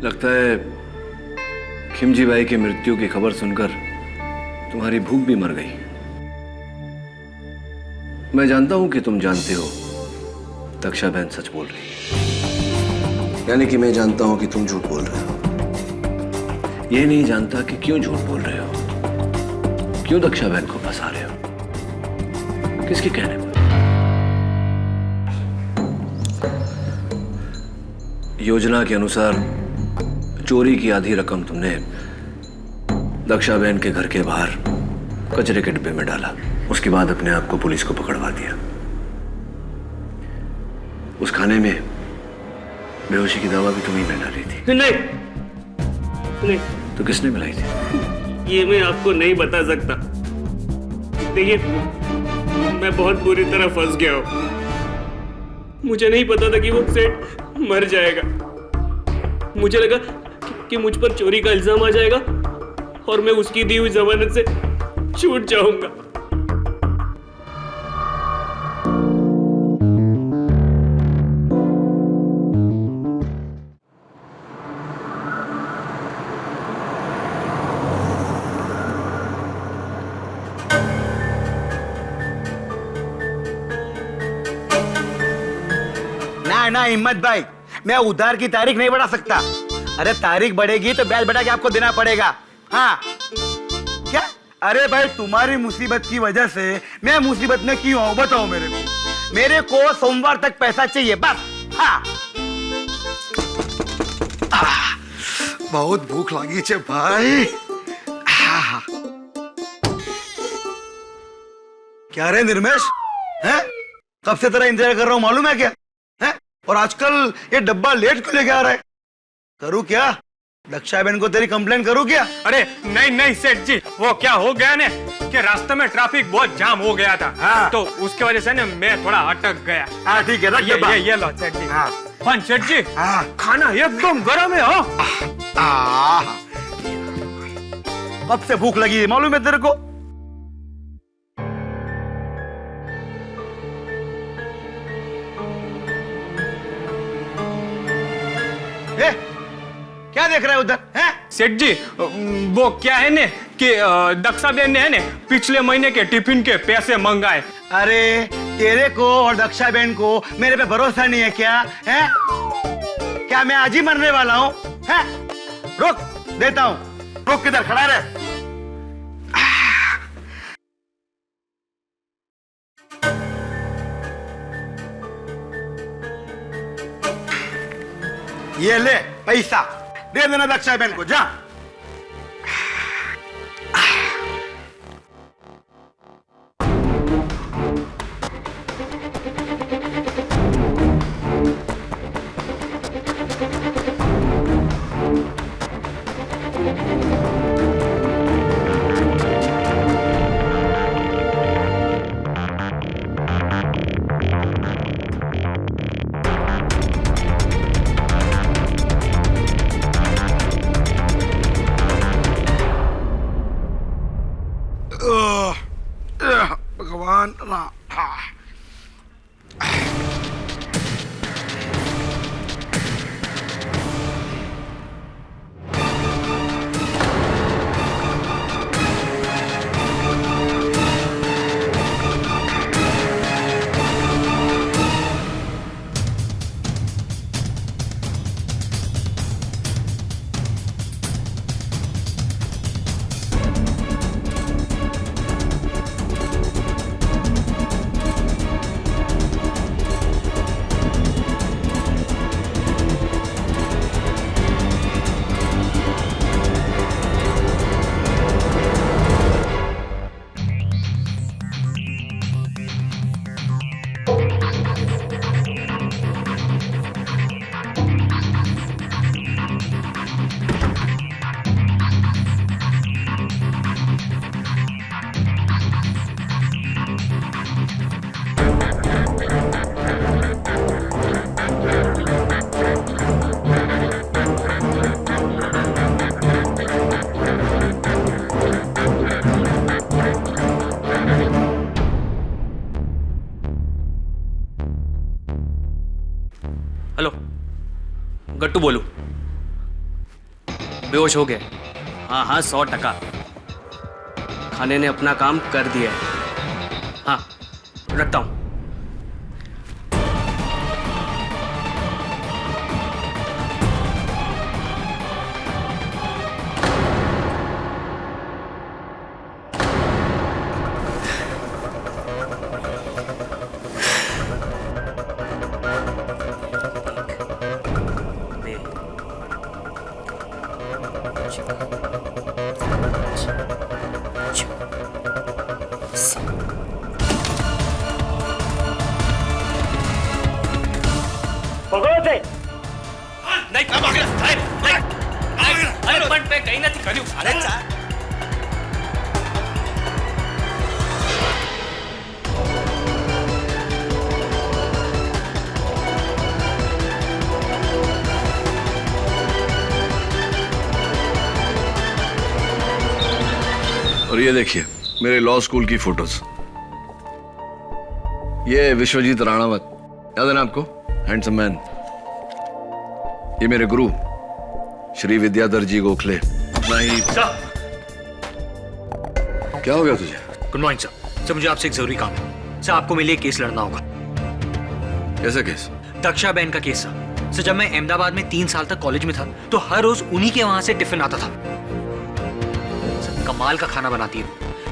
लगता है खिमजी बाई की मृत्यु की खबर सुनकर तुम्हारी भूख भी मर गई। मैं जानता हूं कि तुम जानते हो दक्षा बहन सच बोल रही है, यानी कि मैं जानता हूं कि तुम झूठ बोल रहे हो। ये नहीं जानता कि क्यों झूठ बोल रहे हो, क्यों दक्षा बहन को फंसा रहे हो, किसके कहने पर। योजना के अनुसार चोरी की आधी रकम तुमने दक्षा बहन के घर के बाहर कचरे के डिब्बे में डाला, उसके बाद अपने आप को पुलिस को पकड़वा दिया। उस खाने में बेहोशी की दवा भी तुम्ही ने डाली थी। नहीं नहीं, तो किसने मिलाई थी? ये मैं आपको नहीं बता सकता। देखिए, मैं बहुत बुरी तरह फंस गया हूं। मुझे नहीं पता था कि वो सेठ मर जाएगा। मुझे लगा कि मुझ पर चोरी का इल्जाम आ जाएगा और मैं उसकी दी हुई जमानत से छूट जाऊंगा। ना हिम्मत भाई, मैं उधार की तारीख नहीं बढ़ा सकता। अरे तारीख बढ़ेगी तो ब्याज बढ़ा के आपको देना पड़ेगा। हाँ क्या? अरे भाई, तुम्हारी मुसीबत की वजह से मैं मुसीबत में क्यों हूं बताओ मेरे को सोमवार तक पैसा चाहिए बस। हाँ बहुत भूख लगी छे भाई। क्या रे निर्मेश, हैं? कब से तेरा इंतजार कर रहा हूं मालूम है क्या? हैं? और आजकल ये डब्बा लेट क्यों लेके आ रहा है? करूँ क्या? दक्षा बहन को तेरी कंप्लेन करूँ क्या? अरे नहीं नहीं सेठ जी, वो क्या हो गया ने कि रास्ते में ट्रैफिक बहुत जाम हो गया था। हाँ। तो उसकी वजह से ना मैं थोड़ा अटक गया। हाँ ठीक है, रख डब्बा। ये लो सेठ जी। हाँ। पर सेठ जी, हाँ। खाना एकदम गर्म है। हो कब से भूख लगी है मालूम है तेरे को? क्या देख रहा है उधर? हैं? सेठ जी, वो क्या है ने कि दक्षा बहन ने है ने पिछले महीने के टिफिन के पैसे मंगाए। अरे तेरे को और दक्षा बहन को मेरे पे भरोसा नहीं है क्या? हैं? क्या मैं आज ही मरने वाला हूँ? हैं? रुक, देता हूँ। रुक, किधर खड़ा रहे। ये ले पैसा, दे देना दक्षा बहन को, जा। भगवान राम। हेलो, गट्टू बोलू। बेहोश हो गए? हाँ हाँ 100%। खाने ने अपना काम कर दिया है। हाँ रखता हूँ। और ये देखिए मेरे लॉ स्कूल की फोटोज। ये विश्वजीत राणावत, याद है ना आपको? Handsome man. ये मेरे गुरु श्री विद्याधर जी गोखले। नहीं क्या हो गया तुझे? Good morning sir. सर मुझे आपसे एक जरूरी काम है। सर आपको मेरे लिए केस लड़ना होगा। कैसा केस? दक्षा बहन का केस सर। सर जब मैं अहमदाबाद में 3 साल तक कॉलेज में था तो हर रोज उन्हीं के वहां से टिफिन आता था। सर कमाल का खाना बनाती है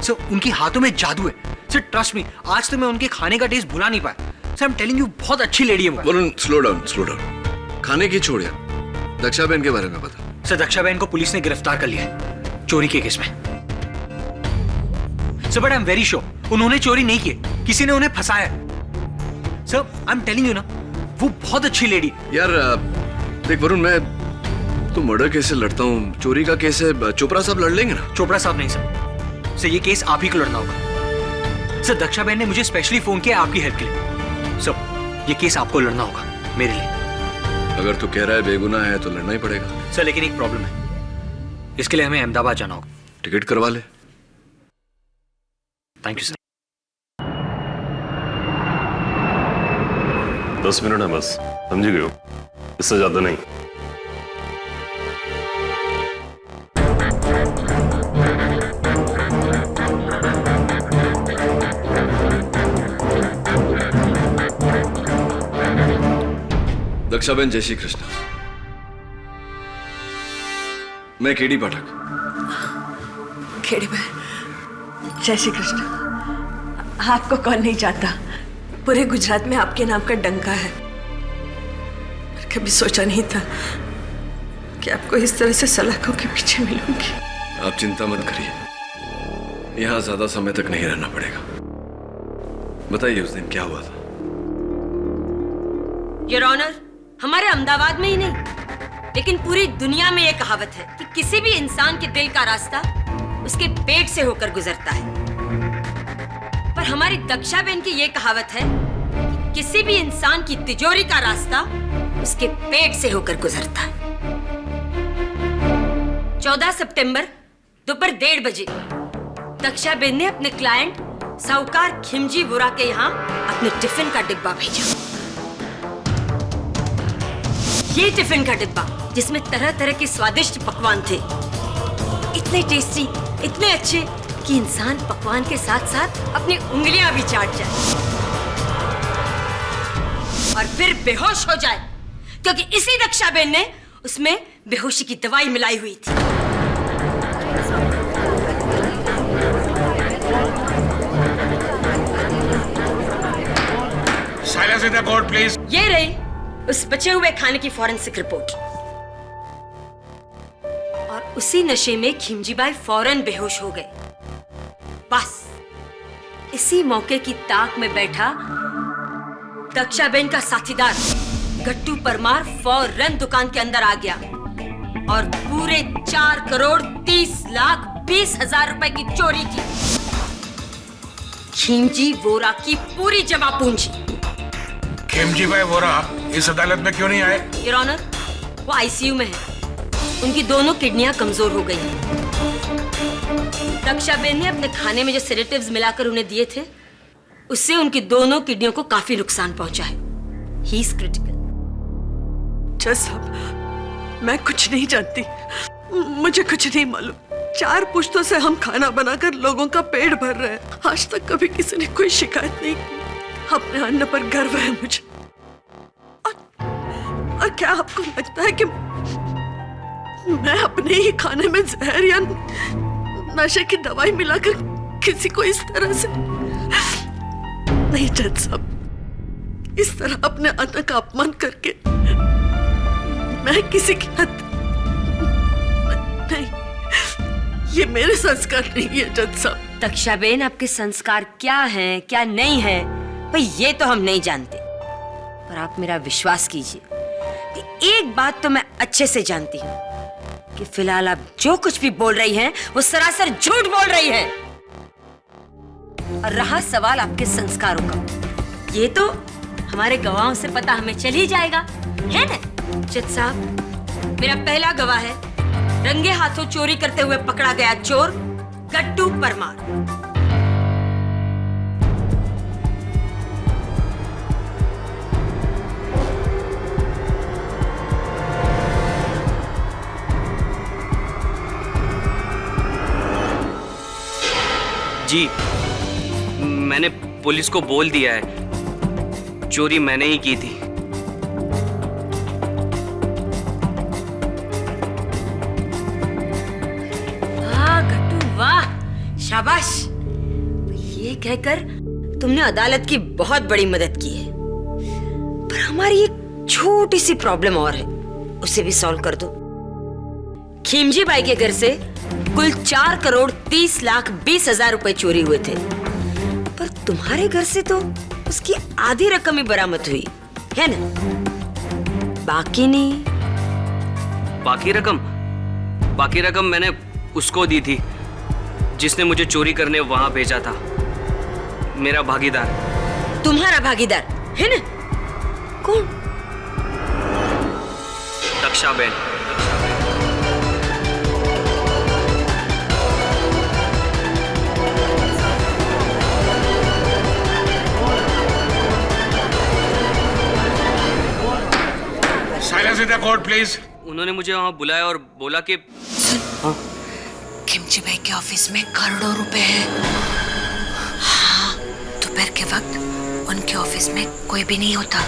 सर, उनके हाथों में जादू है सर। ट्रस्ट मी, आज तो मैं उनके खाने का टेस्ट भुला नहीं पाया sir. I am telling you, बहुत अच्छी लेडी है वो। Varun slow down slow down. खाने की छोड़ यार, दक्षा बहन के बारे में बता। सर दक्षा बहन को पुलिस ने गिरफ्तार कर लिया है चोरी के केस में sir. But I am very sure उन्होंने चोरी नहीं की, किसी ने उन्हें फंसाया है sir. I am telling you ना, वो बहुत अच्छी लेडी। यार देख वरुण, मैं तो मर्डर केस से लड़ता हूँ, चोरी का केस है, चोपड़ा साहब लड़ लेंगे ना? चोपड़ा साहब नहीं सर। सर ये केस आप ही को लड़ना होगा सर। दक्षा बहन ने मुझे स्पेशली फोन किया आपकी हेल्प के लिए सर। ये केस आपको लड़ना होगा मेरे लिए। अगर तू कह रहा है बेगुनाह है तो लड़ना ही पड़ेगा सर। लेकिन एक प्रॉब्लम है, इसके लिए हमें अहमदाबाद जाना होगा। टिकट करवा ले। Thank you sir. 10 मिनट है बस, समझ गए हो? इससे ज्यादा नहीं। दक्षाबेन, जय श्री कृष्ण। मैं केडी पाठक। खेड़ी बहन, जय श्री कृष्ण। आपको कौन नहीं जानता, पूरे गुजरात में आपके नाम का डंका है। कभी सोचा नहीं था कि आपको इस तरह से सलाखों के पीछे मिलूंगी। आप चिंता मत करिए, यहां ज्यादा समय तक नहीं रहना पड़ेगा। बताइए उस दिन क्या हुआ था? योर ऑनर, हमारे अहमदाबाद में ही नहीं लेकिन पूरी दुनिया में यह कहावत है कि किसी भी इंसान के दिल का रास्ता उसके पेट से होकर गुजरता है। पर हमारी दक्षा बहन की यह कहावत है कि किसी भी इंसान की तिजोरी का रास्ता उसके पेट से होकर गुजरता है। 14 सितंबर दोपहर 1:30 बजे दक्षा बहन ने अपने क्लाइंट साहूकार खिमजी वोरा के यहाँ अपने टिफिन का डिब्बा भेजा। ये टिफिन का डिब्बा जिसमें तरह तरह के स्वादिष्ट पकवान थे, इतने टेस्टी, इतने अच्छे कि इंसान पकवान के साथ साथ अपनी उंगलियां भी चाट जाए और फिर बेहोश हो जाए, क्योंकि इसी दक्षा बहन ने उसमें बेहोशी की दवाई मिलाई हुई थी। Silence in the court please. ये रही उस बचे हुए खाने की फॉरेंसिक रिपोर्ट। और उसी नशे में खिमजीबाई फौरन बेहोश हो गए। बस इसी मौके की ताक में बैठा दक्षाबेन का साथीदार गट्टू परमार फौरन दुकान के अंदर आ गया और पूरे 4,30,20,000 रुपए की चोरी की। खिमजी वोरा की पूरी जमा पूंजी। खेमजी भाई वोरा इस अदालत में क्यों नहीं आए? योर ऑनर, वो आईसीयू में है। उनकी दोनों किडनियां कमजोर हो गई हैं। दक्षाबेन ने अपने खाने में जो सेडेटिव्स मिलाकर उन्हें दिए थे, उससे उनकी दोनों किडनियों को काफी नुकसान पहुंचा है। He is critical. जज साहब, मैं कुछ नहीं जानती, मुझे कुछ नहीं मालूम। 4 पुश्तों से हम खाना बनाकर लोगों का पेट भर रहे हैं। आज तक कभी किसी ने कोई शिकायत नहीं की। अपने अन्न पर गर्व है मुझे। और क्या आपको लगता है कि मैं अपने ही खाने में जहर या नशे की दवाई मिलाकर किसी को इस तरह से? नहीं जज साहब, इस तरह अपने अन्न का अपमान करके मैं किसी की नहीं, ये मेरे संस्कार नहीं है जज साहब। दक्षाबेन, आपके संस्कार क्या हैं, क्या नहीं है, भाई ये तो हम नहीं जानते। पर आप मेरा विश्वास कीजिए कि एक बात तो मैं अच्छे से जानती हूँ कि फिलहाल आप जो कुछ भी बोल रही हैं, वो सरासर झूठ बोल रही हैं। और रहा सवाल आपके संस्कारों का, ये तो हमारे गवाहों से पता हमें चल ही जाएगा, है ना? जज साहब, मेरा पहला गवाह है रंगे हाथों चोरी करते हुए पकड़ा गया चोर गट्टू परमार। जी, मैंने पुलिस को बोल दिया है, चोरी मैंने ही की थी। वाह गट्टू वाह, शाबाश। ये कहकर तुमने अदालत की बहुत बड़ी मदद की है। पर हमारी एक छोटी सी प्रॉब्लम और है, उसे भी सॉल्व कर दो। खीमजी बाई के घर से कुल 4,30,20,000 रुपए चोरी हुए थे, पर तुम्हारे घर से तो उसकी आधी रकम ही बरामद हुई है ना? बाकी नहीं। बाकी रकम मैंने उसको दी थी जिसने मुझे चोरी करने वहां भेजा था, मेरा भागीदार। तुम्हारा भागीदार है ना? कौन? Dakshaben. Silence in the court please. उन्होंने मुझे वहां बुलाया और बोला कि खिमजी भाई के ऑफिस में करोड़ों रुपए हैं। हाँ, दोपहर के वक्त उनके ऑफिस में कोई भी नहीं होता,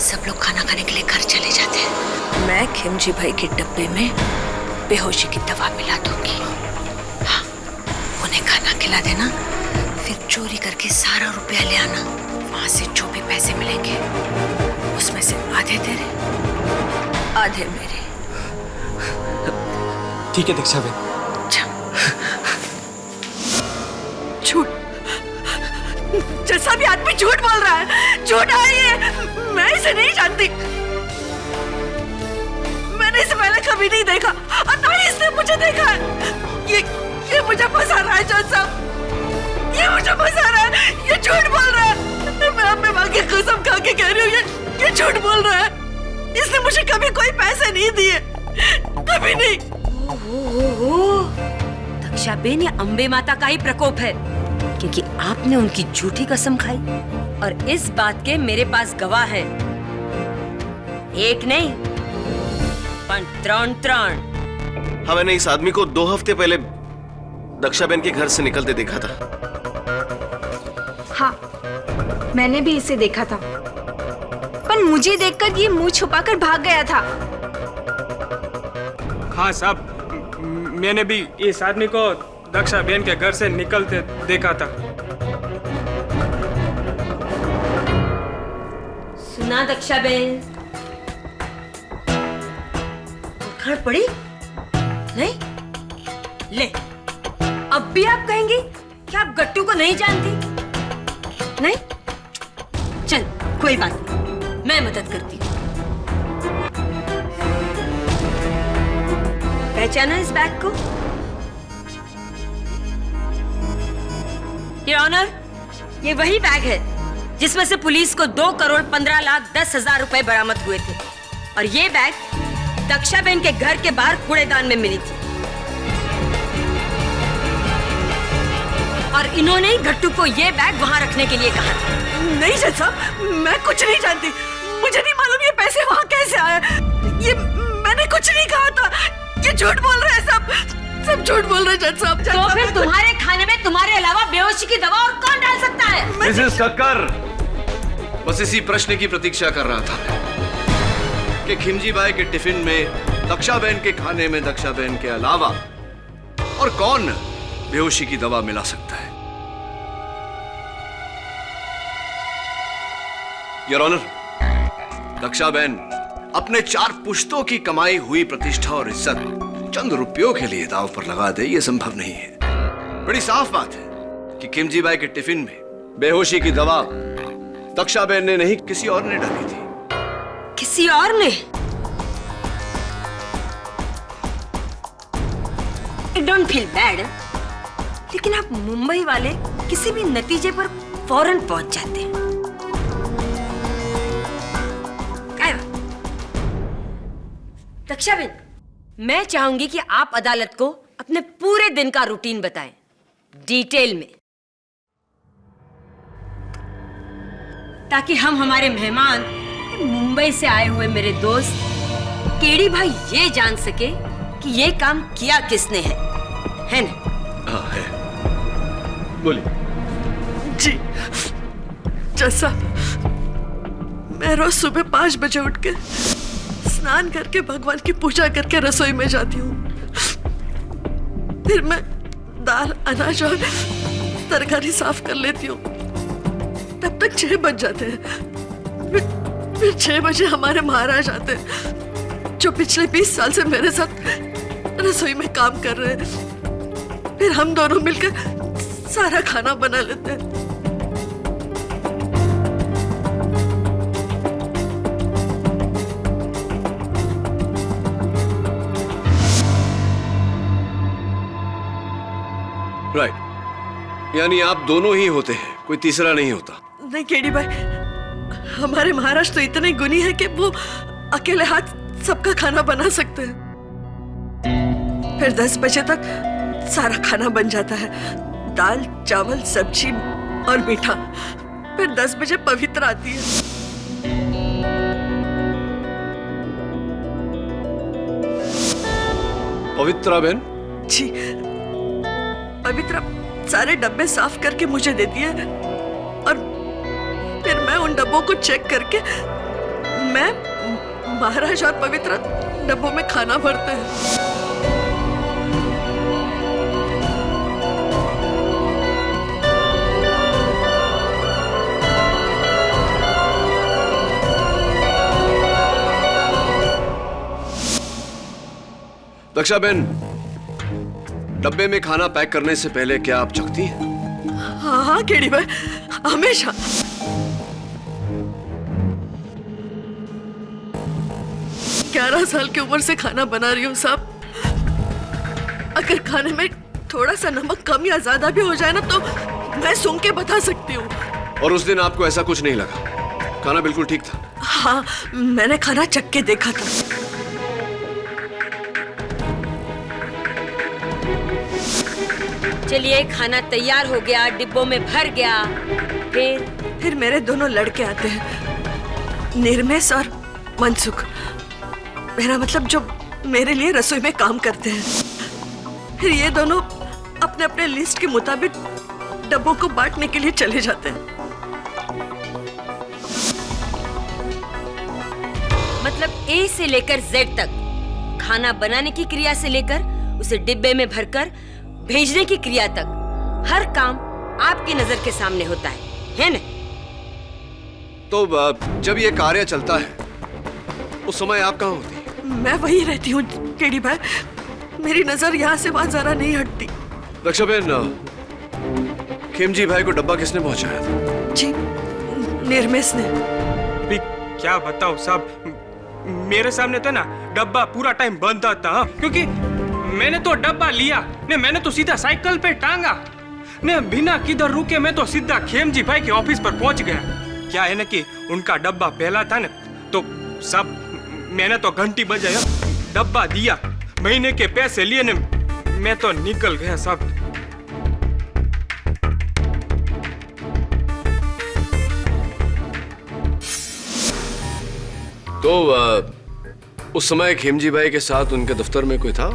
सब लोग खाना खाने के लिए घर चले जाते हैं। मैं खिमजी भाई के डब्बे में बेहोशी की दवा मिला दूंगी। हाँ, उन्हें खाना खिला देना, फिर चोरी करके सारा रुपया ले आना। वहां से जो भी पैसे मिलेंगे उसमें से आधे तेरे, आधे मेरे। ठीक है दक्षाबेन। झूठ, जैसा भी आदमी झूठ बोल रहा है, झूठ है ये। मैं इसे नहीं जानती, मैंने इसे पहले कभी नहीं देखा और ना ही इसने मुझे देखा है। ये मुझे फंसा रहा है जज साहब, ये मुझे फंसा रहा है, ये झूठ बोल रहा है। मैं अपने माँ की कसम खा के कह रही हूँ, ये झूठ बोल रहा है। इसने मुझे कभी कोई पैसे नहीं दिए, कभी नहीं। दक्षाबेन, ये अंबे माता का ही प्रकोप है, क्योंकि आपने उनकी झूठी कसम खाई और इस बात के मेरे पास गवाह हैं। एक नहीं, पर 3। हाँ, मैंने इस आदमी को 2 हफ्ते पहले दक्षाबेन के घर से निकलते देखा था। हाँ, मैंने भी इसे देखा था, पर मुझे देखकर ये मुंह छुपाकर भाग गया था। हाँ साहब, मैंने भी इस आदमी को दक्षाबेन के घर से निकलते देखा था। सुना दक्षाबेन, खड़ पड़ी नहीं? ले, अब भी आप कहेंगे कि आप गट्टू को नहीं जानती? नहीं? चल, कोई बात नहीं, मैं मदद करती हूँ। पहचाना इस बैग को? योर ऑनर, ये वही बैग है जिसमें से पुलिस को 2,15,10,000 रुपए बरामद हुए थे, और ये बैग दक्षाबेन के घर के बाहर कूड़ेदान में मिली थी। और इन्होंने ही गट्टू को ये बैग वहां रखने के लिए कहा था। नहीं जज साहब, मैं कुछ नहीं जानती, मुझे नहीं मालूम ये पैसे वहां कैसे आए। ये मैंने कुछ नहीं कहा था। ये झूठ बोल रहे हैं सब झूठ बोल रहे हैं जज साहब। तो फिर तुम्हारे खाने में तुम्हारे अलावा बेहोशी की दवा और कौन डाल सकता है? मिसेस कक्कर, बस इसी प्रश्न की प्रतीक्षा कर रहा था कि खिमजी बाई के टिफिन में दक्षाबेन के खाने में दक्षाबेन के अलावा और कौन बेहोशी की दवा मिला सकता है। योर ऑनर, दक्षाबेन अपने 4 पुश्तों की कमाई हुई प्रतिष्ठा और इज्जत चंद रुपयों के लिए दांव पर लगा दे, यह संभव नहीं है। बड़ी साफ बात है कि खिमजी बाई के टिफिन में बेहोशी की दवा दक्षाबेन ने नहीं, किसी और ने डाली थी। किसी और ने? I don't feel bad, लेकिन आप मुंबई वाले किसी भी नतीजे पर फौरन पहुंच जाते हैं। दक्षाबेन, मैं चाहूंगी कि आप अदालत को अपने पूरे दिन का रूटीन बताएं, डिटेल में, ताकि हम हमारे मेहमान, मुंबई से आए हुए मेरे दोस्त केडी भाई ये जान सके कि ये काम किया किसने है ना? हाँ है। बोलिए। जी जैसा मैं रोज सुबह 5 बजे उठ के स्नान करके भगवान की पूजा करके रसोई में जाती हूँ। फिर मैं दाल, अनाज और तरकारी साफ कर लेती हूँ। तब तक 6 बज जाते हैं। फिर 6 बजे हमारे महाराज आते हैं, जो पिछले 20 साल से मेरे साथ रसोई में काम कर रहे हैं। फिर हम दोनों मिलकर सारा खाना बना लेते हैं। राइट, यानी आप दोनों ही होते हैं, कोई तीसरा नहीं होता? नहीं केडी भाई, हमारे महाराज तो इतने गुणी है कि वो अकेले हाथ सबका खाना बना सकते हैं। फिर 10 बजे तक सारा खाना बन जाता है, दाल, चावल, सब्जी और मीठा। फिर 10 बजे पवित्र आती है। पवित्रा बहन? जी, पवित्रा सारे डब्बे साफ करके मुझे देती है और फिर मैं उन डब्बों को चेक करके मैं, महाराज और पवित्रा डब्बों में खाना भरते हैं। दक्षाबेन, डब्बे में खाना पैक करने से पहले क्या आप चखती हैं? हाँ हाँ केडी भाई, हमेशा। ग्यारह साल की उम्र से खाना बना रही हूँ साहब। अगर खाने में थोड़ा सा नमक कम या ज्यादा भी हो जाए ना तो मैं सूंघ के बता सकती हूँ। और उस दिन आपको ऐसा कुछ नहीं लगा? खाना बिल्कुल ठीक था? हाँ, मैंने खाना चख के देखा था। चलिए, खाना तैयार हो गया, डिब्बों में भर गया। फिर मेरे दोनों लड़के आते हैं, निर्मेश और मनसुख। मेरा मतलब जो मेरे लिए रसोई में काम करते हैं। फिर ये दोनों अपने अपने लिस्ट के मुताबिक डब्बों को बांटने के लिए चले जाते हैं। मतलब ए से लेकर जेड तक, खाना बनाने की क्रिया से लेकर उसे डिब्बे में भरकर भेजने की क्रिया तक, हर काम आपकी नजर के सामने होता है ना? तो जब ये कार्य चलता है उस समय आप कहाँ होती? मैं वही रहती हूँ केडी भाई, मेरी नजर यहाँ से वहां जरा नहीं हटती। दक्षाबेन, खिमजी भाई को डब्बा किसने पहुंचाया था? जी, निर्मेश ने। भी क्या बताओ साहब, मेरे सामने तो ना डब्बा पूरा टाइम बंद था। हाँ? क्योंकि मैंने तो डब्बा लिया ने, मैंने तो सीधा साइकिल पे टांगा ने, बिना किधर रुके मैं तो सीधा खेमजी भाई के ऑफिस पर पहुंच गया। क्या है ना कि उनका डब्बा पहला था ना, तो सब मैंने तो घंटी बजाया, डब्बा दिया, महीने के पैसे लिए ने, मैं तो निकल गया साहब। तो उस समय खेमजी भाई के साथ उनके दफ्तर में कोई था?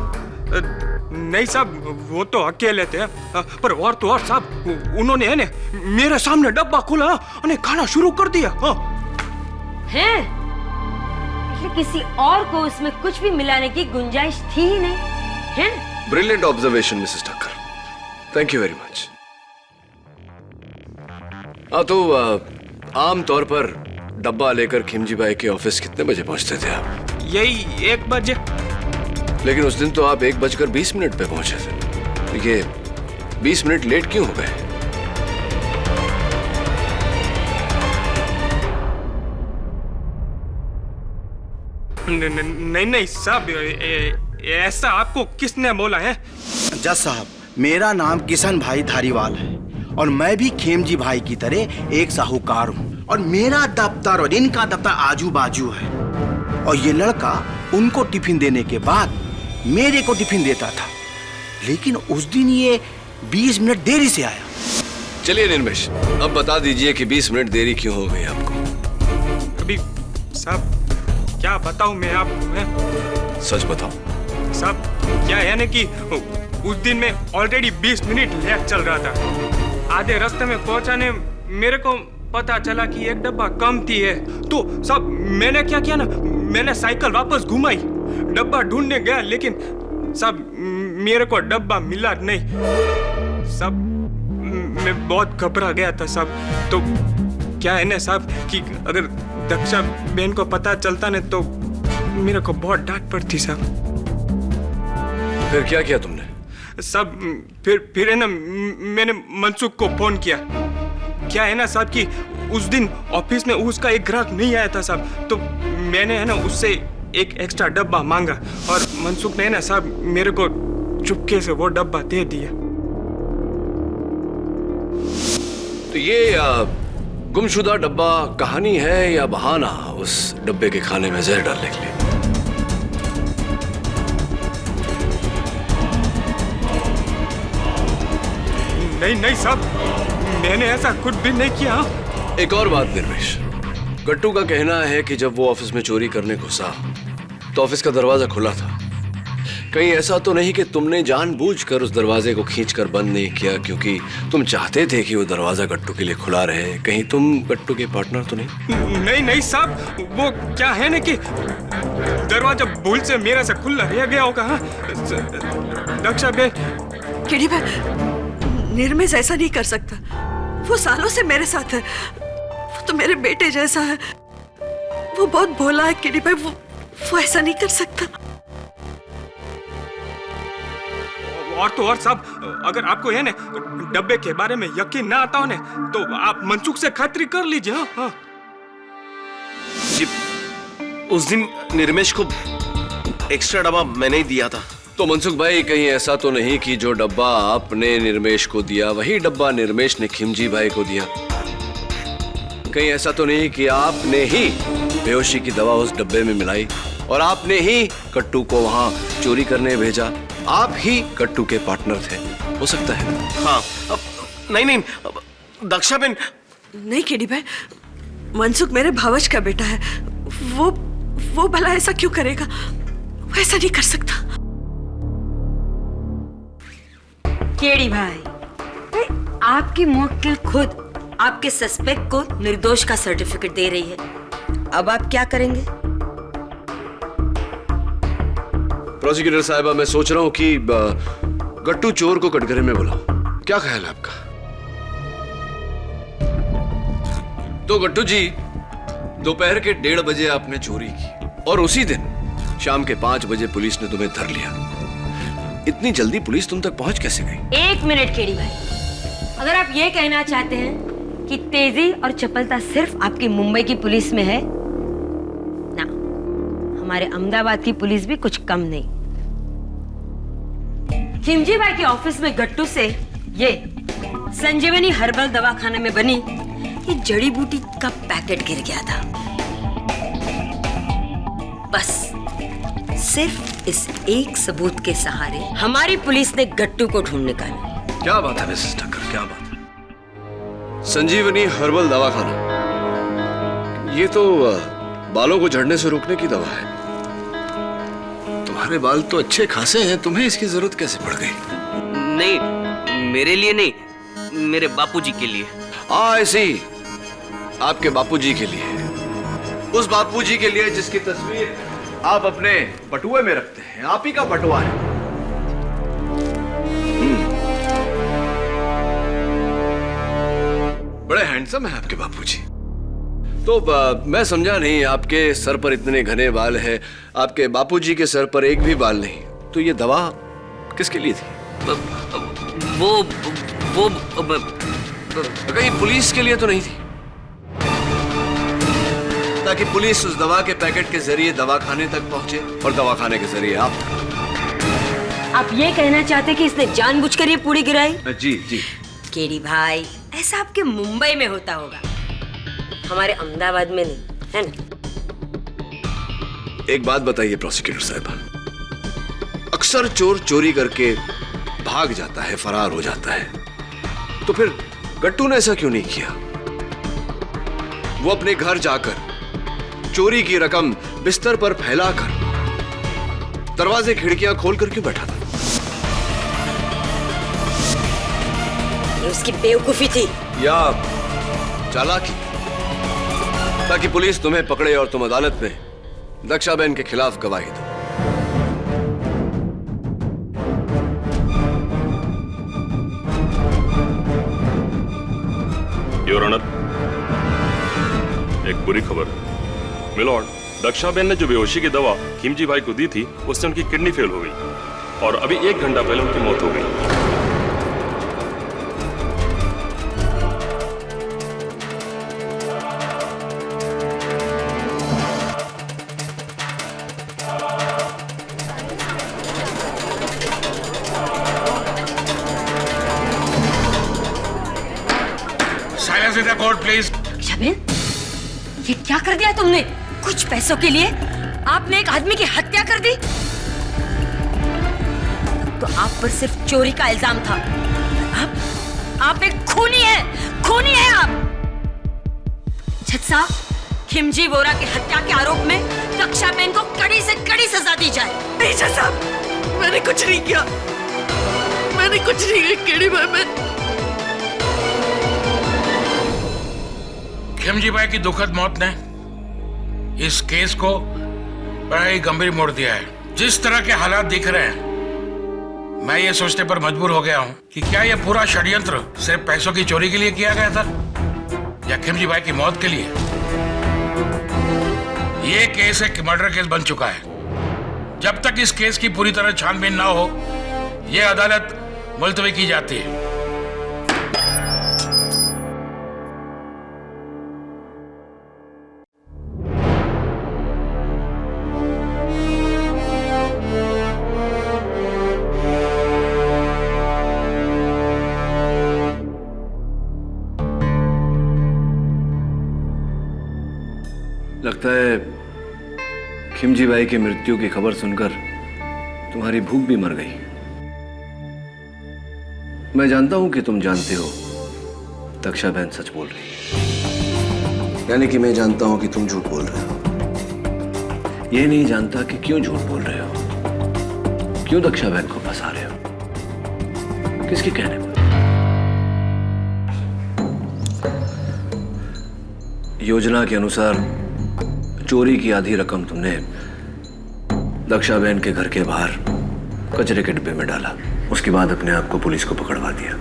नहीं साहब, वो तो अकेले थे, पर और तो और साहब उन्होंने है ने मेरे सामने डब्बा खोला और खाना शुरू कर दिया। है? किसी और को उसमें कुछ भी मिलाने की गुंजाइश थी ही नहीं, है? Brilliant observation Mrs Thakkar, thank you very much. तो आम तौर पर डब्बा लेकर खिमजी भाई के ऑफिस कितने बजे पहुंचते थे आप? यही 1 बजे। लेकिन उस दिन तो आप 1:20 पे पहुंचे थे। ये 20 मिनट लेट क्यों हो गए? नहीं साहब, ऐसा आपको किसने बोला है? जज साहब, मेरा नाम किशन भाई धारीवाल है और मैं भी खेमजी भाई की तरह एक साहूकार हूँ और मेरा दफ्तर और इनका दफ्तर आजू बाजू है। और ये लड़का उनको टिफिन देने के बाद मेरे को टिफिन देता था, लेकिन उस दिन ये 20 मिनट देरी से आया। चलिए निर्मेश, अब बता दीजिए कि 20 मिनट देरी क्यों हो गई आपको? अभी साहब क्या बताऊं मैं आपको? सच बताओ साहब, क्या है ना कि उस दिन मैं ऑलरेडी 20 मिनट लेट चल रहा था। आधे रास्ते में पहुंचाने मेरे को पता चला कि एक डब्बा कम थी है, तो साहब मैंने क्या किया ना, मैंने साइकिल वापस घुमाई, डब्बा ढूंढने गया, लेकिन साहब मेरे को डब्बा मिला नहीं। साहब मैं बहुत घबरा गया था साहब। तो क्या है ना साहब कि अगर दक्षा बहन को पता चलता ना तो मेरे को बहुत डांट पड़ती साहब। फिर क्या किया तुमने? साहब फिर है ना मैंने मनसुख को फोन किया। क्या है ना साहब कि उस दिन ऑफिस में उसका एक ग्राहक नहीं आया था साहब, तो मैंने है ना उससे एक एक्स्ट्रा डब्बा मांगा और मनसुख ने ना साहब मेरे को चुपके से वो डब्बा दे दिया। तो ये गुमशुदा डब्बा कहानी है या बहाना उस डब्बे के खाने में जहर डालने के लिए? नहीं साहब, मैंने ऐसा कुछ भी नहीं किया। एक और बात निर्मेश, गट्टू का कहना है कि जब वो ऑफिस में चोरी करने घुसा तो ऑफिस का दरवाजा खुला था। कहीं ऐसा तो नहीं कि तुमने जानबूझकर उस दरवाजे को खींचकर बंद नहीं किया क्योंकि तुम चाहते थे कि वो दरवाजा गट्टू के लिए खुला रहे? कहीं तुम गट्टू के पार्टनर तो नहीं? नहीं साहब, वो क्या है ना कि दरवाजा भूल से मेरे से खुला रह गया होगा। दक्षा बहन, केडी भाई, निर्मेश ऐसा नहीं कर सकता। वो सालों से मेरे साथ है, वो तो मेरे बेटे जैसा है। वो बहुत भोला है केडी भाई, वो ऐसा नहीं कर सकता। और तो और साहब, अगर आपको है ना डब्बे के बारे में यकीन ना आता हो ना तो आप मनसुख से खातिरी कर लीजिए। हाँ जी, उस दिन निर्मेश को एक्स्ट्रा डब्बा मैंने ही दिया था। तो मनसुख भाई, कहीं ऐसा तो नहीं कि जो डब्बा आपने निर्मेश को दिया वही डब्बा निर्मेश ने खिमजी भाई को दिया? कहीं ऐसा तो नहीं कि आपने ही बेहोशी की दवा उस डब्बे में मिलाई और आपने ही कट्टू को वहां चोरी करने भेजा? आप ही कट्टू के पार्टनर थे, हो सकता है? हाँ। नहीं, दक्षा बहन। नहीं केडी भाई, मनसुख मेरे भावज का बेटा है। वो भला ऐसा क्यों करेगा? वो ऐसा नहीं कर सकता। केडी भाई, आपकी मुवक्किल खुद आपके सस्पेक्ट को निर्दोष का सर्टिफिकेट दे रही है। अब आप क्या करेंगे? प्रोसिक्यूटर साहिबा, मैं सोच रहा हूं कि गट्टू चोर को कटघरे में बुलाओ। क्या ख्याल है आपका? तो गट्टू जी, दोपहर के 1:30 बजे आपने चोरी की और उसी दिन शाम के 5 बजे पुलिस ने तुम्हें धर लिया। इतनी जल्दी पुलिस तुम तक पहुंच कैसे गई? 1 मिनट केडी भाई, अगर आप ये कहना चाहते हैं कि तेजी और चपलता सिर्फ आपकी मुंबई की पुलिस में है ना, हमारे अहमदाबाद की पुलिस भी कुछ कम नहीं। खिमजी भाई के ऑफिस में गट्टू से ये संजीवनी हर्बल दवाखाने में बनी ये जड़ी बूटी का पैकेट गिर गया था। बस सिर्फ इस एक सबूत के सहारे हमारी पुलिस ने गट्टू को ढूंढ निकाला। क्या बात है मिसेस ठक्कर, क्या बात है? संजीवनी हर्बल दवाखाना, ये तो बालों को झड़ने से रोकने की दवा है। तुम्हारे बाल तो अच्छे खासे हैं, तुम्हें इसकी जरूरत कैसे पड़ गई? नहीं, मेरे लिए नहीं, मेरे बापूजी के लिए। ऐसी आपके बापूजी के लिए, उस बापूजी के लिए जिसकी तस्वीर आप अपने बटुए में रखते हैं। आप ही का बटुआ है। बड़े हैंडसम है आपके बापूजी। तो मैं समझा नहीं, आपके सर पर इतने घने बाल हैं, आपके बापूजी के सर पर एक भी बाल नहीं, तो ये दवा किसके लिए थी? वो कहीं पुलिस के लिए तो नहीं थी? ताकि पुलिस उस दवा के पैकेट के जरिए दवाखाने तक पहुंचे और दवाखाने के जरिए आप ये कहना चाहते कि इसने जानबूझकर ये पूरी गिराई? जी जी। केडी भाई, ऐसा आपके मुंबई में होता होगा, हमारे अहमदाबाद में नहीं, है ना? एक बात बताइए प्रोसिक्यूटर साहब, अक्सर चोर चोरी करके भाग जाता है, फरार हो जाता है, तो फिर गट्टू ने ऐसा क्यों नहीं किया? वो अपने घर जाकर चोरी की रकम बिस्तर पर फैलाकर दरवाजे खिड़कियां खोलकर क्यों बैठा था? ये उसकी बेवकूफी थी या चालाकी, ताकि पुलिस तुम्हें पकड़े और तुम अदालत में दक्षाबेन के खिलाफ गवाही दो। योर ऑनर, एक बुरी खबर है। मिलॉर्ड, दक्षाबेन ने जो बेहोशी की दवा खिमजी भाई को दी थी, उससे उनकी किडनी फेल हो गई और अभी 1 घंटा पहले उनकी मौत हो गई। Silence in the court please. Dakshaben, ये क्या कर दिया तुमने? कुछ पैसों के लिए आपने एक आदमी की हत्या कर दी। तो आप पर सिर्फ चोरी का इल्जाम था। आप एक खूनी है आप। जज साहब, खिमजी वोरा की हत्या के आरोप में दक्षाबेन को कड़ी से कड़ी सजा दी जाए। नहीं जज साहब, मैंने कुछ नहीं किया, मैंने कुछ नहीं किया केडी भाई। खिमजी भाई की दुखद मौत ने इस केस को बड़ा ही गंभीर मोड़ दिया है। जिस तरह के हालात दिख रहे हैं, मैं ये सोचने पर मजबूर हो गया हूं कि क्या यह पूरा षड्यंत्र सिर्फ पैसों की चोरी के लिए किया गया था या खिमजी भाई की मौत के लिए। यह केस एक मर्डर केस बन चुका है। जब तक इस केस की पूरी तरह छानबीन ना हो, यह अदालत मुलतवी की जाती है। लगता है खिमजी भाई की मृत्यु की खबर सुनकर तुम्हारी भूख भी मर गई। मैं जानता हूं कि तुम जानते हो दक्षाबेन सच बोल रही है, यानी कि मैं जानता हूं कि तुम झूठ बोल रहे हो। ये नहीं जानता कि क्यों झूठ बोल रहे हो, क्यों दक्षाबेन को फंसा रहे हो, किसके कहने पर? योजना के अनुसार चोरी की आधी रकम तुमने दक्षाबेन के घर के बाहर कचरे के डिब्बे में डाला, उसके बाद अपने आप को पुलिस को पकड़वा दिया।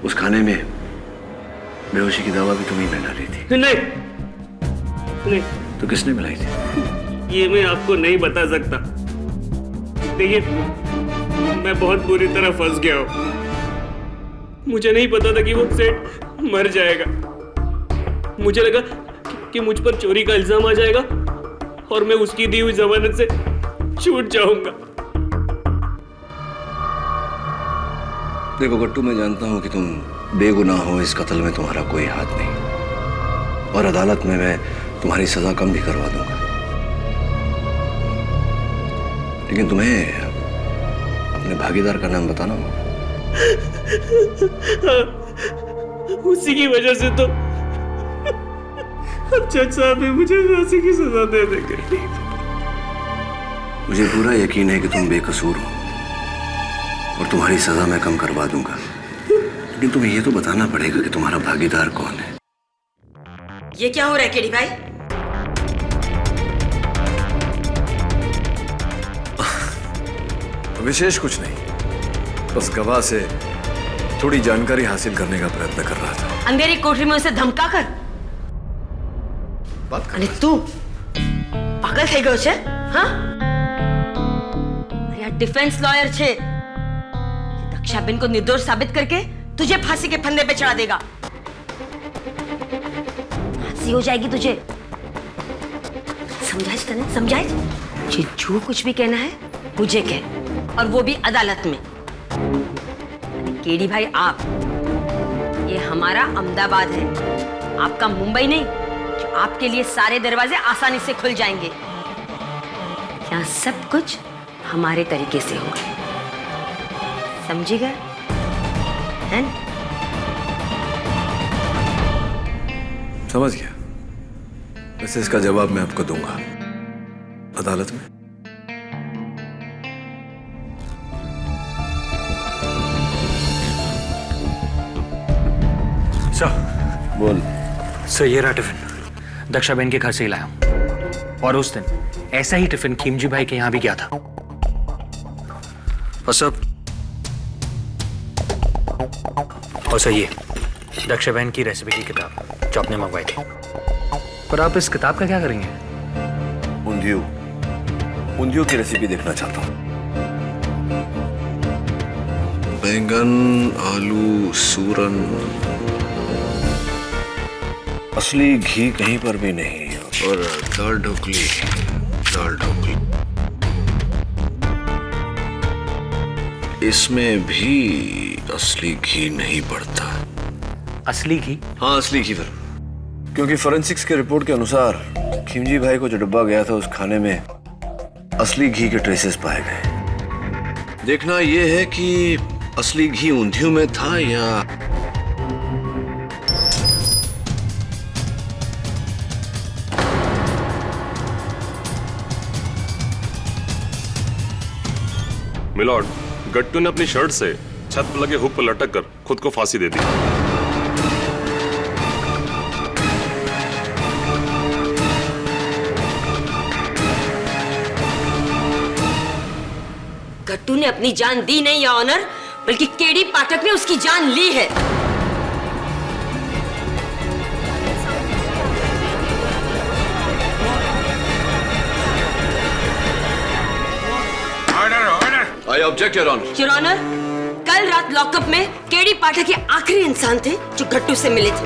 उस खाने में बेहोशी की दवा भी तुम्ही ने डाली थी। नहीं, तो किसने मिलाई थी? ये मैं आपको नहीं बता सकता। देखिए, मैं बहुत बुरी तरह फंस गया हूं। मुझे नहीं पता था कि वो सेठ मर जाएगा। मुझे लगा कि मुझ पर चोरी का इल्जाम आ जाएगा और मैं उसकी दी हुई जमानत से छूट जाऊंगा। देखो गट्टू, मैं जानता हूं कि तुम बेगुनाह हो, इस कत्ल में तुम्हारा कोई हाथ नहीं, और अदालत में मैं तुम्हारी सजा कम भी करवा दूंगा, लेकिन तुम्हें अपने भागीदार का नाम बताना होगा। उसी की वजह से तो अब जज साहब ने मुझे फांसी की सजा दे देंगे। मुझे पूरा यकीन है कि तुम बेकसूर हो और तुम्हारी सजा मैं कम करवा दूंगा, लेकिन तुम्हें ये तो बताना पड़ेगा कि तुम्हारा भागीदार कौन है। ये क्या हो रहा है केडी भाई? विशेष कुछ नहीं, बस गवाह से थोड़ी जानकारी हासिल करने का प्रयत्न कर रहा था। अंधेरी कोठरी में उसे धमका कर बात कर। અને તું પાગલ થઈ ગયો છે? હા? આ ડિફેન્સ लॉयर છે, दक्षाबेन को निर्दोष साबित करके तुझे फांसी के फंदे पे चढ़ा देगा। फांसी हो जाएगी तुझे। समझाइज तने? समझाइज? मुझे जो कुछ भी कहना है मुझे कह, और वो भी अदालत में। केडी भाई, आप, ये हमारा अहमदाबाद है, आपका मुंबई नहीं, जो आपके लिए सारे दरवाजे आसानी से खुल जाएंगे। यहाँ सब कुछ हमारे तरीके से होगा, समझिएगा? है ना? समझ गया। वैसे इसका जवाब मैं आपको दूंगा अदालत में। सर, बोल। सर ये रहा टिफिन, दक्षाबेन के घर से ही लाया हूं। और उस दिन ऐसा ही टिफिन खिमजी भाई के यहाँ भी गया था। और सब, और सर ये दक्षाबेन की रेसिपी की किताब जो आपने मंगवाई थी। पर आप इस किताब का क्या करेंगे? उंधियू की रेसिपी देखना चाहता हूँ। बैंगन, आलू, सूरन, असली घी कहीं पर भी नहीं, और दाल ढोकली। इसमें भी असली घी नहीं पड़ता। असली घी? हाँ, असली घी पर, क्योंकि फोरेंसिक्स के रिपोर्ट के अनुसार खिमजी भाई को जो डब्बा गया था उस खाने में असली घी के ट्रेसेस पाए गए। देखना यह है कि असली घी ऊंधियू में था या मिलॉर्ड, गट्टू ने अपनी शर्ट से छत पर लगे हुक पर लटक कर खुद को फांसी दे दी। गट्टू ने अपनी जान दी नहीं या ऑनर, बल्कि केडी पाठक ने उसकी जान ली है। I object your honour. Your honour, कल रात लॉकअप में केडी पाठक ये आखिरी इंसान थे जो गट्टू से मिले थे।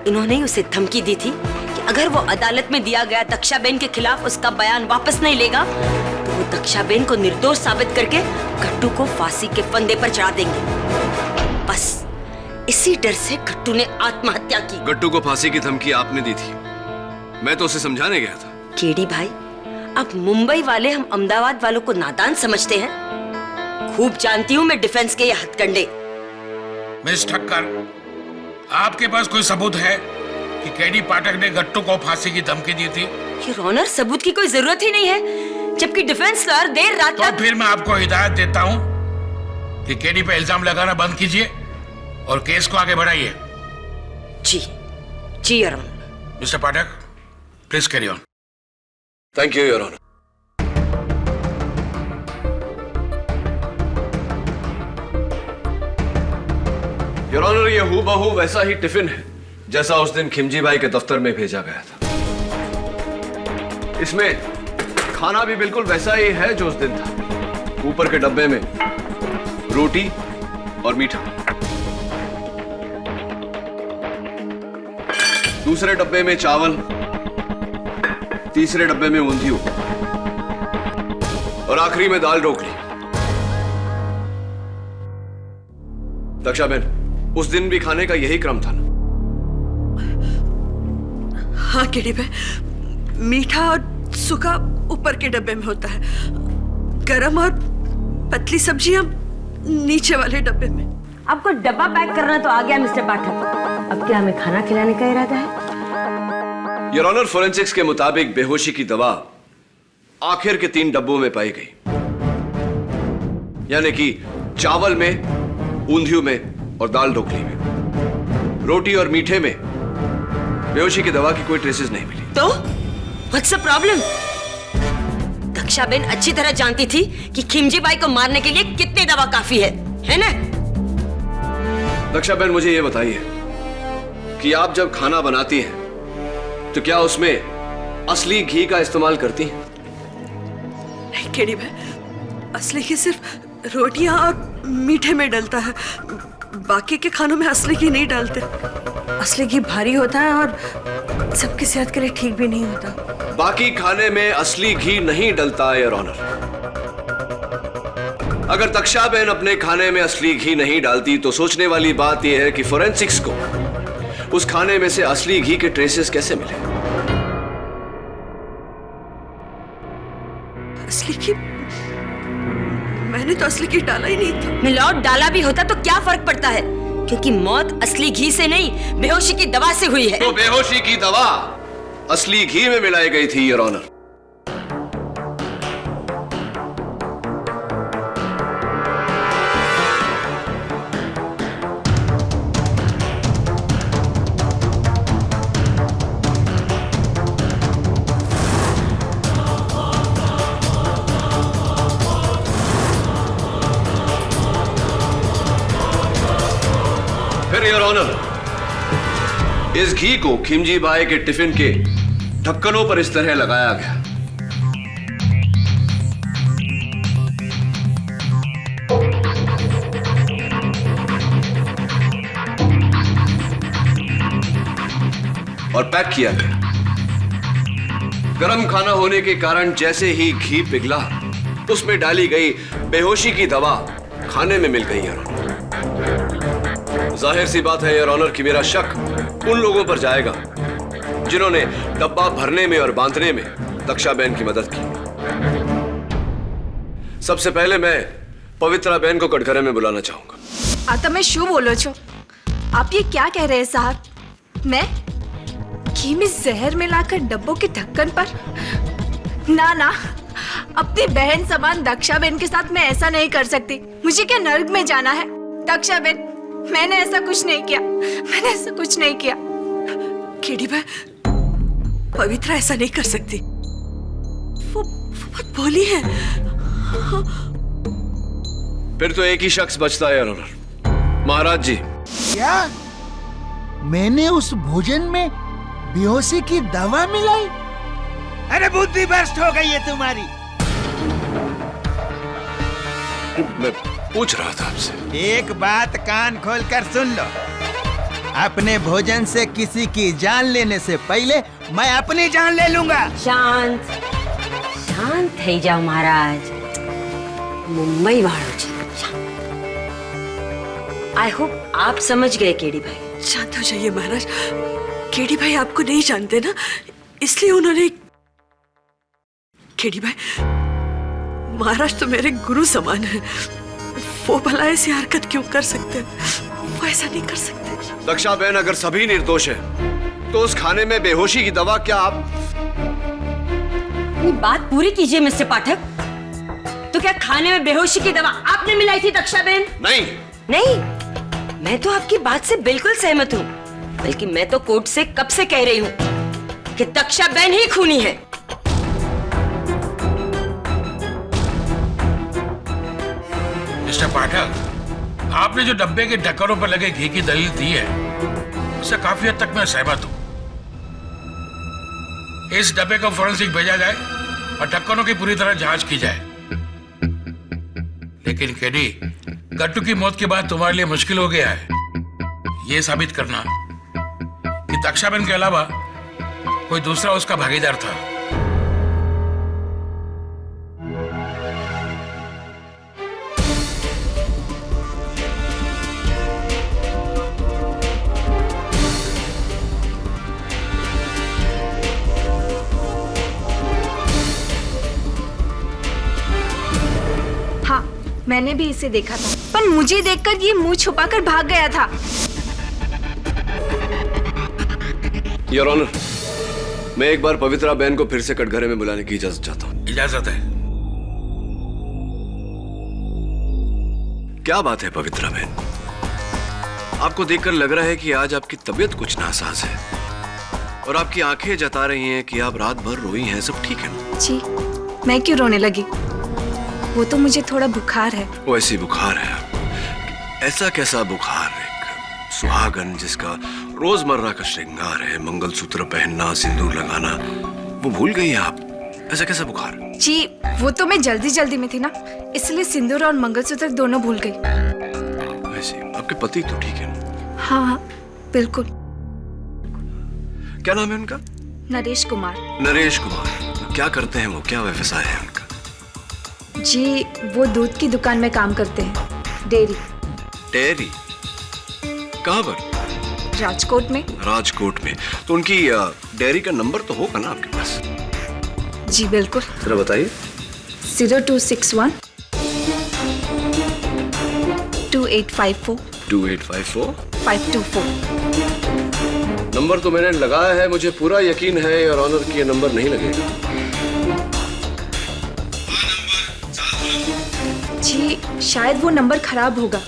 इन्होंने उसे धमकी दी थी कि अगर वो अदालत में दिया गया दक्षाबेन के खिलाफ उसका बयान वापस नहीं लेगा तो वो दक्षाबेन को निर्दोष साबित करके गट्टू को फांसी के फंदे पर चढ़ा देंगे। बस इसी डर से गट्टू ने आत्महत्या की। गट्टू को फांसी की धमकी आपने दी थी, मैं तो उसे समझाने गया था। केडी भाई, अब मुंबई वाले हम अहमदाबाद वालों को नादान समझते हैं। खूब जानती हूँ मैं डिफेंस के ये हथकंडे। मिस ठक्कर, आपके पास कोई सबूत है कि केडी पाठक ने गट्टू को फांसी की धमकी दी थी? योर ऑनर, सबूत की कोई जरूरत ही नहीं है, जबकि डिफेंस लॉयर देर रात तो फिर मैं आपको हिदायत देता हूँ कि केडी पे इल्जाम लगाना बंद कीजिए और केस को आगे बढ़ाइए। जी your honour. Mister Pathak, please carry on. Thank you your honour. Your honour, ये हूबहू वैसा ही टिफिन है जैसा उस दिन खिमजी भाई के दफ्तर में भेजा गया था। इसमें खाना भी बिल्कुल वैसा ही है जो उस दिन था। ऊपर के डब्बे में रोटी और मीठा, दूसरे डब्बे में चावल, तीसरे डब्बे में ऊंधियू और आखिरी में दाल ढोकली। दक्षाबेन, उस दिन भी खाने का यही क्रम था ना? हाँ केडी भाई, मीठा और सूखा ऊपर के डब्बे में होता है, गरम और पतली सब्जियां नीचे वाले डब्बे में। आपको डब्बा पैक करना तो आ गया मिस्टर पाठक, अब क्या हमें खाना खिलाने का इरादा है? योर ऑनर, फोरेंसिक्स के मुताबिक बेहोशी की दवा आखिर के 3 डब्बों में पाई गई, यानी कि चावल में, ऊंधियू में और दाल ढोकली में। रोटी और मीठे में बेहोशी की दवा की कोई ट्रेसेस नहीं मिली। तो व्हाट्स द प्रॉब्लम? दक्षाबेन अच्छी तरह जानती थी कि खिमजी बाई को मारने के लिए कितनी दवा काफी है ना? दक्षाबेन, मुझे यह बताइए कि आप जब खाना बनाती हैं तो क्या उसमें असली घी का इस्तेमाल करती हैं? नहीं केडी भाई, असली घी सिर्फ रोटियां और मीठे में डलता है, बाकी के खानों में असली घी नहीं डालते। असली घी भारी होता है और सबकी सेहत के लिए ठीक भी नहीं होता। बाकी खाने में असली घी नहीं डलता योर ऑनर। अगर दक्षाबेन अपने खाने में असली घी नहीं डालती तो सोचने वाली बात यह है कि फोरेंसिक्स को उस खाने में से असली घी के ट्रेसेस कैसे मिले? असली घी? मैंने तो असली घी डाला ही नहीं था। मिलॉर्ड, डाला भी होता तो क्या फर्क पड़ता है, क्योंकि मौत असली घी से नहीं बेहोशी की दवा से हुई है। तो बेहोशी की दवा असली घी में मिलाई गई थी योर ऑनर। फिर योर ऑनर, इस घी को खिमजी बाई के टिफिन के ढक्कनों पर इस तरह लगाया गया। और पैक किया गया। गरम खाना होने के कारण जैसे ही घी पिघला, उसमें डाली गई बेहोशी की दवा खाने में मिल गई। जाहिर सी बात है योर ऑनर कि मेरा शक उन लोगों पर जाएगा जिन्होंने डब्बा भरने में और बांधने में दक्षाबेन की मदद की। सबसे पहले मैं पवित्रा बेन को कटघरे में बुलाना चाहूंगा। आ તમે શું બોલો છો? आप ये क्या कह रहे हैं साहब? मैं घी में जहर मिलाकर डब्बों के ढक्कन पर? ना ना, अपनी बहन समान दक्षाबेन के साथ मैं ऐसा नहीं कर सकती। मुझे क्या नर्क में जाना है? दक्षाबेन, मैंने ऐसा कुछ नहीं किया, मैंने ऐसा कुछ नहीं किया। केडी भाई, पवित्रा ऐसा नहीं कर सकती। वो बहुत भोली है। फिर तो एक ही शख्स बचता है योर ऑनर, महाराज जी। क्या मैंने उस भोजन में बेहोशी की दवा मिलाई? अरे बुद्धि भ्रष्ट हो गई है तुम्हारी। मैं पूछ रहा था आपसे। एक बात कान खोलकर सुन लो, अपने भोजन से किसी की जान लेने से पहले मैं अपनी जान ले लूंगा। शांत शांत થઈ જાઓ महाराज। मुंबई वालों जी, आई होप आप समझ गए केडी भाई। शांत हो जाइए महाराज। केडी भाई आपको नहीं जानते ना, इसलिए उन्होंने। केडी भाई, महाराज तो मेरे गुरु समान है, वो भला ऐसी हरकत क्यों कर सकते हैं? वो ऐसा नहीं कर सकते। दक्षाबेन, अगर सभी निर्दोष है तो उस खाने में बेहोशी की दवा क्या आप? अपनी बात पूरी कीजिए मिस्टर पाठक। तो क्या खाने में बेहोशी की दवा आपने मिलाई थी दक्षाबेन? नहीं नहीं, मैं तो आपकी बात से बिल्कुल सहमत हूँ। बल्कि मैं तो कोर्ट से कब से कह रही हूँ कि दक्षाबेन ही खूनी है। मिस्टर पाठक, आपने जो डब्बे के ढक्कनों पर लगे घी की दलील दी है, उससे काफी हद तक मैं सहमत हूं। इस डब्बे को फोरेंसिक भेजा जाए और ढक्कनों की पूरी तरह जांच की जाए। लेकिन केडी, गट्टू की मौत के बाद तुम्हारे लिए मुश्किल हो गया है यह साबित करना कि दक्षाबेन के अलावा कोई दूसरा उसका भागीदार था। हाँ, मैंने भी इसे देखा था, पर मुझे देखकर ये मुंह छुपाकर भाग गया था। योर ऑनर, मैं एक बार पवित्रा बेन को फिर से कटघरे में बुलाने की इजाजत चाहता हूँ। इजाजत है। क्या बात है पवित्रा बहन, आपको देखकर लग रहा है कि आज आपकी तबीयत कुछ नासाज है और आपकी आंखें जता रही हैं कि आप रात भर रोई हैं। सब ठीक है ना? जी, मैं क्यों रोने लगी? वो तो मुझे थोड़ा बुखार है। वो ऐसी बुखार है? ऐसा कैसा बुखार? एक सुहागन जिसका रोजमर्रा का श्रृंगार है, मंगलसूत्र पहनना, सिंदूर लगाना, वो भूल गई हैं आप? ऐसा कैसा बुखार? जी, वो तो मैं जल्दी जल्दी में थी ना, इसलिए सिंदूर और मंगलसूत्र दोनों भूल गई। वैसे आपके पति तो ठीक है ना? हाँ हाँ, बिल्कुल। क्या नाम है उनका? नरेश कुमार। नरेश कुमार। क्या करते हैं वो? क्या व्यवसाय है उनका? जी, वो दूध की दुकान में काम करते हैं, डेयरी। डेयरी? कहाँ पर? राजकोट में। राजकोट में? तो उनकी डेयरी का नंबर तो होगा ना आपके पास? जी बिल्कुल। जरा बताइए। 0261 2854 2854 524। नंबर तो मैंने लगाया है, मुझे पूरा यकीन है और ऑनर की ये नंबर नहीं लगेगा। जी, शायद वो नंबर खराब होगा।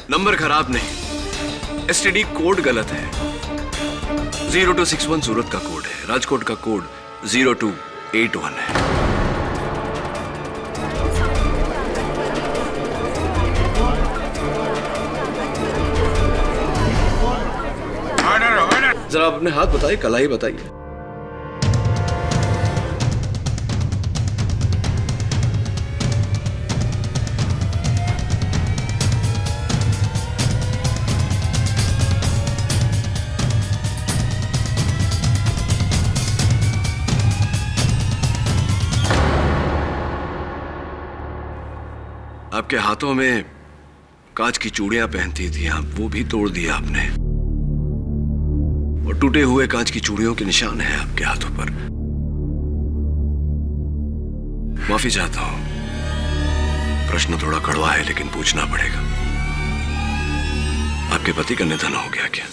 नंबर खराब नहीं, एसटीडी कोड गलत है। 0261 सूरत का कोड है, राजकोट का कोड 0281 है। जरा अपने हाथ बताइए, कलाई बताइए। आपके हाथों में कांच की चूड़ियां पहनती थी आप, वो भी तोड़ दिया आपने और टूटे हुए कांच की चूड़ियों के निशान हैं आपके हाथों पर। माफी चाहता हूं, प्रश्न थोड़ा कड़वा है लेकिन पूछना पड़ेगा। आपके पति का निधन हो गया क्या?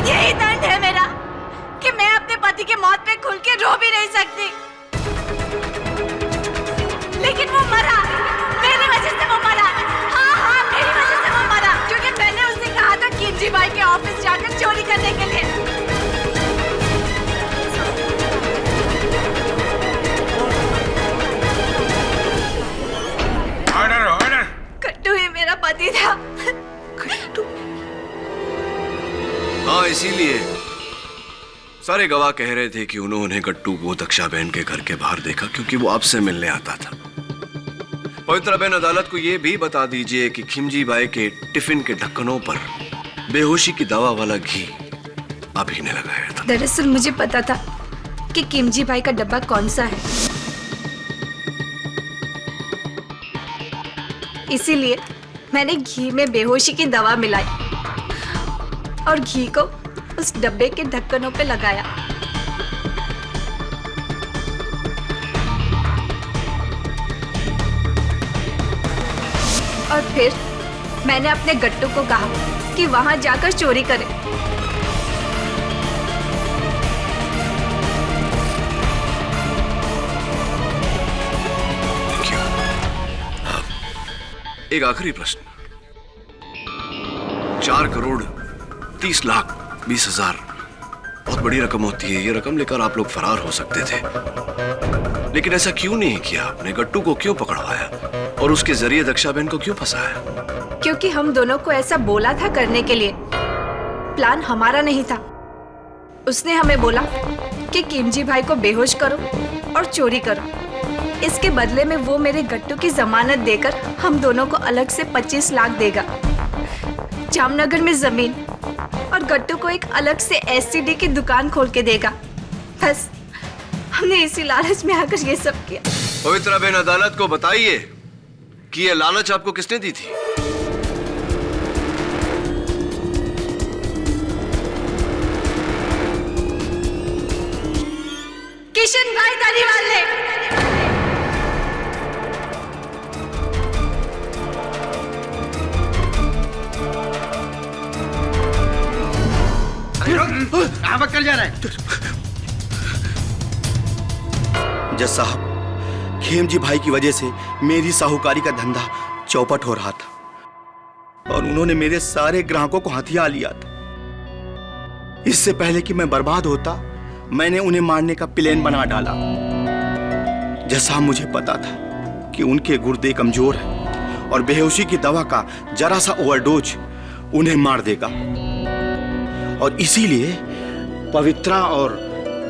यही दंड है मेरा कि मैं अपने पति की मौत पे खुल के रो भी नहीं सकती। लेकिन वो मरा, मेरी वजह से वो मरा। हाँ हाँ, मेरी वजह से वो मरा, क्योंकि मैंने उससे कहा था किमजी भाई के ऑफिस जाकर चोरी करने के लिए। कट्टू ही मेरा पति था। कट्टू? हाँ, इसीलिए सारे गवाह कह रहे थे कि उन्होंने गट्टू को दक्षा बहन के घर के बाहर देखा क्योंकि वो आपसे मिलने आता था। पवित्रा बहन, अदालत को यह भी बता दीजिए कि खिमजी बाई के टिफिन के ढक्कनों पर बेहोशी की दवा वाला घी आप ही ने लगाया था। दरअसल मुझे पता था कि किमजी भाई का डब्बा कौन सा है, इसीलिए मैंने घी में बेहोशी की दवा मिलाई और घी को उस डब्बे के ढक्कनों पे लगाया। और फिर मैंने अपने गट्टू को कहा कि वहां जाकर चोरी करे। एक आखिरी प्रश्न। 4 करोड़ 30 लाख 20 हजार बहुत बड़ी रकम होती है। ये रकम लेकर आप लोग फरार हो सकते थे, लेकिन ऐसा क्यों नहीं किया आपने? गट्टू को क्यों पकड़वाया और उसके जरिए दक्षा बहन को क्यों फंसाया? क्योंकि हम दोनों को ऐसा बोला था करने के लिए। प्लान हमारा नहीं था। उसने हमें बोला कि किमजी भाई को बेहोश करो और चोरी करो। इसके बदले में वो मेरे गट्टू की जमानत देकर हम दोनों को अलग से 25 लाख देगा, जामनगर में जमीन, और गट्टू को एक अलग से एसटीडी की दुकान खोल के देगा। बस हमने इसी लालच में आकर ये सब किया। पवित्रा बहन, अदालत को बताइए कि ये लालच आपको किसने दी थी? कहाँ भाग कर जा रहा है? जज साहब, खेमजी भाई की वजह से मेरी साहूकारी का धंधा चौपट हो रहा था और उन्होंने मेरे सारे ग्राहकों को हथिया लिया था। इससे पहले कि मैं बर्बाद होता, मैंने उन्हें मारने का प्लान बना डाला। जज साहब, मुझे पता था कि उनके गुर्दे कमजोर हैं और बेहोशी की दवा का जरा सा ओवरडोज उन्हें मार देगा, और इसीलिए पवित्रा और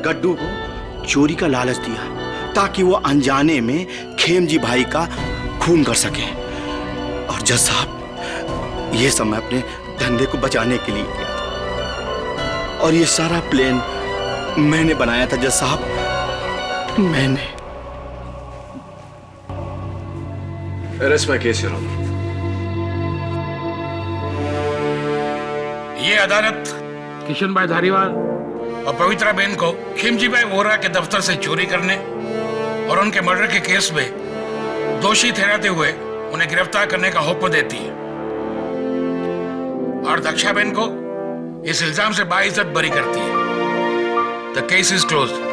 गड्डू को चोरी का लालच दिया ताकि वो अनजाने में खेमजी भाई का खून कर सके। और जज साहब, ये सब मैं अपने धंधे को बचाने के लिए किया था, और ये सारा प्लान मैंने बनाया था जज साहब, मैंने। Arrest my case, Your Honor. ये अदालत किशन भाई धारीवाल और पवित्रा बेन को खिमजी भाई वोरा के दफ्तर से चोरी करने और उनके मर्डर के केस में दोषी ठहराते हुए उन्हें गिरफ्तार करने का हुक्म देती है, और दक्षा बेन को इस इल्जाम से बाइज्जत बरी करती है। The case is closed.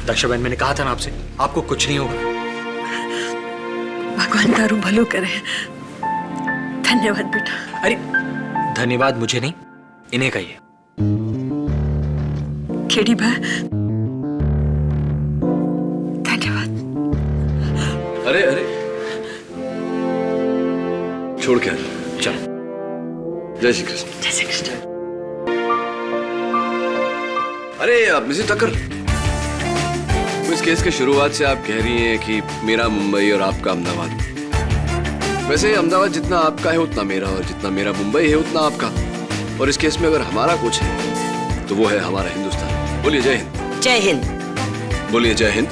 Daksha बहन, मैंने कहा था ना आपसे, आपको कुछ नहीं होगा। भगवान तारू भलो करे। धन्यवाद बेटा। अरे धन्यवाद मुझे नहीं, इन्हें कहिए। खेड़ी भाई, धन्यवाद। अरे अरे, छोड़ के आ चल। जय श्री कृष्ण। जय श्री कृष्ण। अरे आप मिसेस टक्कर, इस केस के शुरुआत से आप कह रही हैं कि मेरा मुंबई और आपका अहमदाबाद। वैसे अहमदाबाद जितना आपका है उतना मेरा, और जितना मेरा मुंबई है उतना आपका। और इस केस में अगर हमारा कुछ है तो वो है हमारा हिंदुस्तान। बोलिए जय हिंद। जय हिंद। बोलिए जय हिंद।